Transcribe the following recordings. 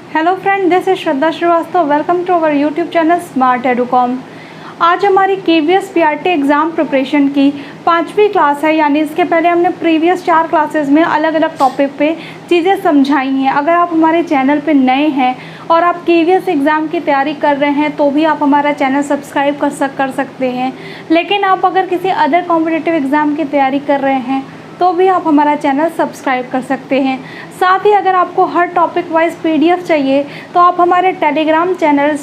Hello friend, this is Shraddha Srivastava. Welcome to our YouTube channel Smart Educom. आज हमारी KVS PRT exam preparation की 5वीं class है, यानी इसके पहले हमने प्रीवियस 4 क्लासेस में अलग अलग टॉपिक पे चीज़ें समझाई हैं। अगर आप हमारे चैनल पे नए हैं और आप KVS एग्ज़ाम की तैयारी कर रहे हैं तो भी आप हमारा चैनल सब्सक्राइब कर सकते हैं। लेकिन आप अगर किसी अदर कॉम्पिटिटिव एग्ज़ाम की तैयारी कर रहे हैं तो भी आप हमारा चैनल सब्सक्राइब कर सकते हैं। साथ ही अगर आपको हर टॉपिक वाइज PDF चाहिए तो आप हमारे टेलीग्राम चैनल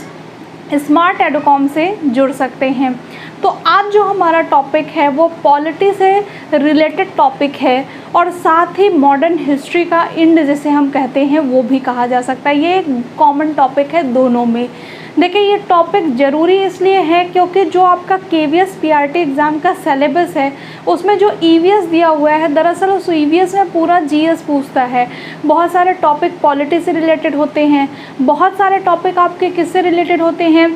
स्मार्ट एडुकॉम से जुड़ सकते हैं। तो आज जो हमारा टॉपिक है वो पॉलिटी से रिलेटेड टॉपिक है और साथ ही मॉडर्न हिस्ट्री का इंड जिसे हम कहते हैं वो भी कहा जा सकता है। ये एक कॉमन टॉपिक है दोनों में। देखिए, ये टॉपिक ज़रूरी इसलिए है क्योंकि जो आपका KVS PRT एग्ज़ाम का सिलेबस है उसमें जो EVS दिया हुआ है, दरअसल उस EVS में पूरा GS पूछता है। बहुत सारे टॉपिक पॉलिटी से रिलेटेड होते हैं, बहुत सारे टॉपिक आपके किससे रिलेटेड होते हैं,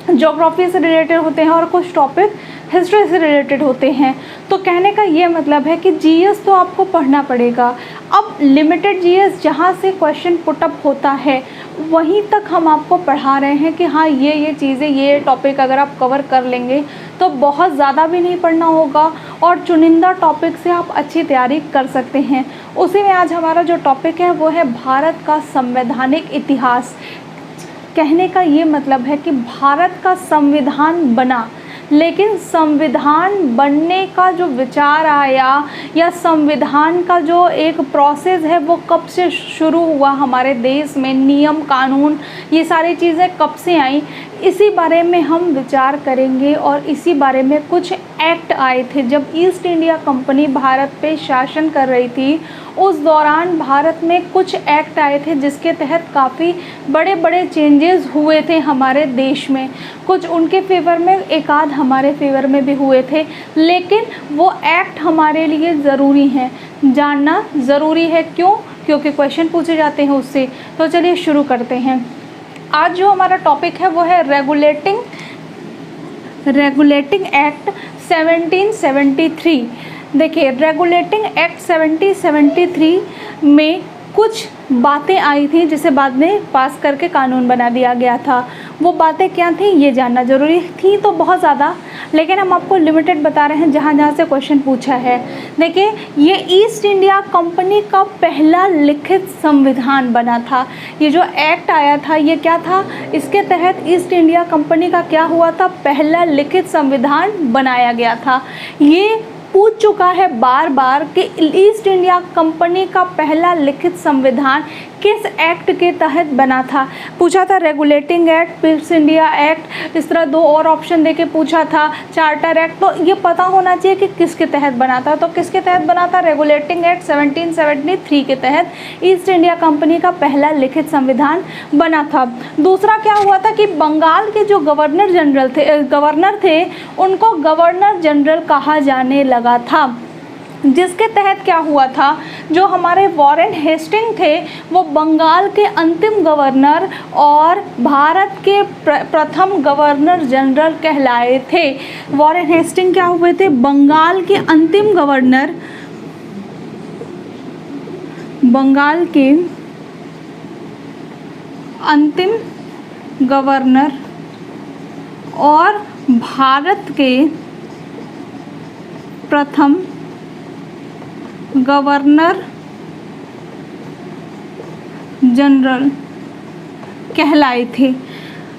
ज्योग्राफी से रिलेटेड होते हैं और कुछ टॉपिक हिस्ट्री से रिलेटेड होते हैं। तो कहने का ये मतलब है कि GS तो आपको पढ़ना पड़ेगा। अब लिमिटेड GS जहाँ से क्वेश्चन पुटअप होता है वहीं तक हम आपको पढ़ा रहे हैं कि हाँ ये चीज़ें, ये टॉपिक अगर आप कवर कर लेंगे तो बहुत ज़्यादा भी नहीं पढ़ना होगा और चुनिंदा टॉपिक से आप अच्छी तैयारी कर सकते हैं। उसी में आज हमारा जो टॉपिक है वो है भारत का संवैधानिक इतिहास। कहने का ये मतलब है कि भारत का संविधान बना, लेकिन संविधान बनने का जो विचार आया या संविधान का जो एक प्रोसेस है वो कब से शुरू हुआ हमारे देश में, नियम कानून ये सारी चीज़ें कब से आई, इसी बारे में हम विचार करेंगे। और इसी बारे में कुछ एक्ट आए थे जब ईस्ट इंडिया कंपनी भारत पे शासन कर रही थी। उस दौरान भारत में कुछ एक्ट आए थे जिसके तहत काफ़ी बड़े बड़े चेंजेस हुए थे हमारे देश में। कुछ उनके फेवर में, एक आध हमारे फेवर में भी हुए थे, लेकिन वो एक्ट हमारे लिए ज़रूरी हैं, जानना ज़रूरी है। क्यों? क्योंकि क्वेश्चन पूछे जाते हैं उससे। तो चलिए शुरू करते हैं। आज जो हमारा टॉपिक है वो है रेगुलेटिंग एक्ट 1773। देखिए, रेगुलेटिंग एक्ट 1773 में कुछ बातें आई थी जिसे बाद में पास करके कानून बना दिया गया था। वो बातें क्या थी ये जानना ज़रूरी थी तो बहुत ज़्यादा, लेकिन हम आपको लिमिटेड बता रहे हैं जहाँ जहाँ से क्वेश्चन पूछा है। देखिए, ये ईस्ट इंडिया कंपनी का पहला लिखित संविधान बना था। ये जो एक्ट आया था ये क्या था, इसके तहत ईस्ट इंडिया कंपनी का क्या हुआ था, पहला लिखित संविधान बनाया गया था। ये पूछ चुका है बार बार कि ईस्ट इंडिया कंपनी का पहला लिखित संविधान किस एक्ट के तहत बना था। पूछा था regulating act, Pitt's India act, इस तरह 2 और ऑप्शन देके पूछा था, चार्टर एक्ट। तो ये पता होना चाहिए कि किसके तहत बना था। तो किसके तहत बना था, रेगुलेटिंग एक्ट 1773 के तहत ईस्ट इंडिया कंपनी का पहला लिखित संविधान बना था। दूसरा क्या हुआ था कि बंगाल के जो गवर्नर थे उनको गवर्नर जनरल कहा जाने लगा था, जिसके तहत क्या हुआ था, जो हमारे वॉरेन हेस्टिंग थे वो बंगाल के अंतिम गवर्नर और भारत के प्रथम गवर्नर जनरल कहलाए थे। वॉरेन हेस्टिंग क्या हुए थे, बंगाल के अंतिम गवर्नर, बंगाल के अंतिम गवर्नर और भारत के प्रथम गवर्नर जनरल कहलाए थे।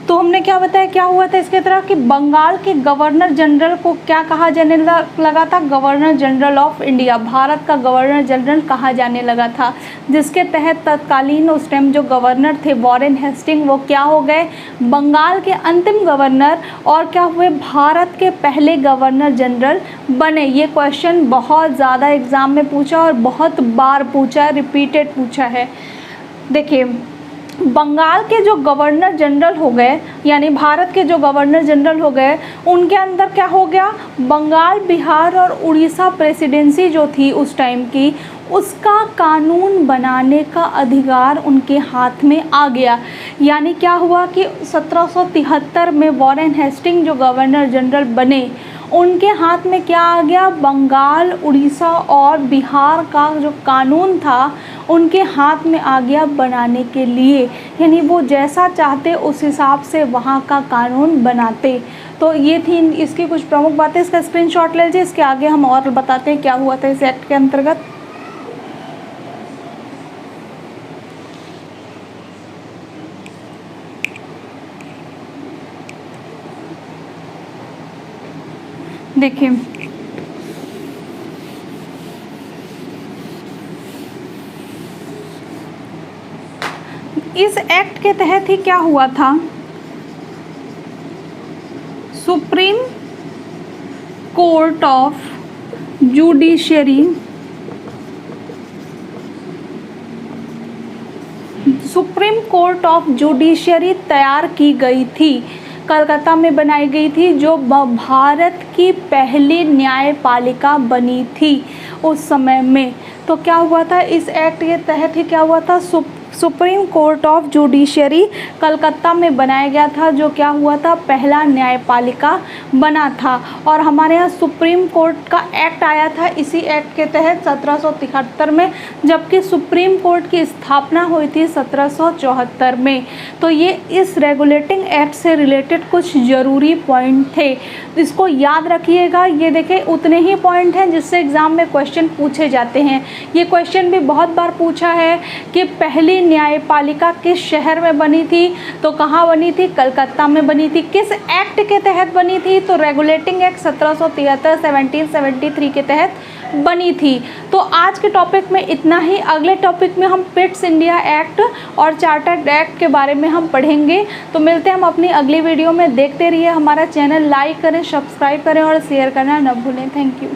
तो हमने क्या बताया क्या हुआ था इसके तरह कि बंगाल के गवर्नर जनरल को क्या कहा जाने लगा था, governor general of India, Bharat का गवर्नर जनरल कहा जाने लगा था, जिसके तहत तत्कालीन उस टाइम जो गवर्नर थे वॉरेन हेस्टिंग वो क्या हो गए, बंगाल के अंतिम गवर्नर और क्या हुए, भारत के पहले गवर्नर जनरल बने। ये क्वेश्चन बहुत ज़्यादा एग्ज़ाम में पूछा और बहुत बार पूछा, रिपीटेड पूछा है। देखिए, बंगाल के जो गवर्नर जनरल हो गए, यानी भारत के जो गवर्नर जनरल हो गए, उनके अंदर क्या हो गया, बंगाल, बिहार और उड़ीसा प्रेसिडेंसी जो थी उस टाइम की, उसका कानून बनाने का अधिकार उनके हाथ में आ गया। यानी क्या हुआ कि 1773 में वॉरेन हेस्टिंग जो गवर्नर जनरल बने उनके हाथ में क्या आ गया, बंगाल, उड़ीसा और बिहार का जो कानून था उनके हाथ में आ गया बनाने के लिए, यानी वो जैसा चाहते उस हिसाब से वहाँ का कानून बनाते। तो ये थी इसकी कुछ प्रमुख बातें। इसका स्क्रीनशॉट ले लीजिए, इसके आगे हम और बताते हैं क्या हुआ था इस एक्ट के अंतर्गत। देखिए, इस एक्ट के तहत ही क्या हुआ था, supreme court of judiciary, supreme court of judiciary तैयार की गई थी, कलकत्ता में बनाई गई थी, जो भारत की पहली न्यायपालिका बनी थी उस समय में। तो क्या हुआ था, इस एक्ट के तहत ही क्या हुआ था, supreme court of judiciary Calcutta में बनाया गया था, जो क्या हुआ था, पहला न्यायपालिका बना था। और हमारे यहाँ सुप्रीम कोर्ट का एक्ट आया था इसी एक्ट के तहत 1773 में, जबकि सुप्रीम कोर्ट की स्थापना हुई थी 1774 में। तो ये इस रेगुलेटिंग एक्ट से रिलेटेड कुछ ज़रूरी पॉइंट थे, इसको याद रखिएगा। ये देखें, उतने ही पॉइंट हैं जिससे एग्ज़ाम में क्वेश्चन पूछे जाते हैं। ये क्वेश्चन भी बहुत बार पूछा है कि पहली न्यायपालिका किस शहर में बनी थी, तो कहाँ बनी थी, कलकत्ता में बनी थी। किस एक्ट के तहत बनी थी, तो रेगुलेटिंग एक्ट 1773 1773 के तहत बनी थी। तो आज के टॉपिक में इतना ही। अगले टॉपिक में हम पिट्स इंडिया एक्ट और चार्टर्ड एक्ट के बारे में हम पढ़ेंगे। तो मिलते हैं हम अपनी अगली वीडियो में। देखते रहिए हमारा चैनल, लाइक करें, सब्सक्राइब करें और शेयर करना न भूलें। Thank you.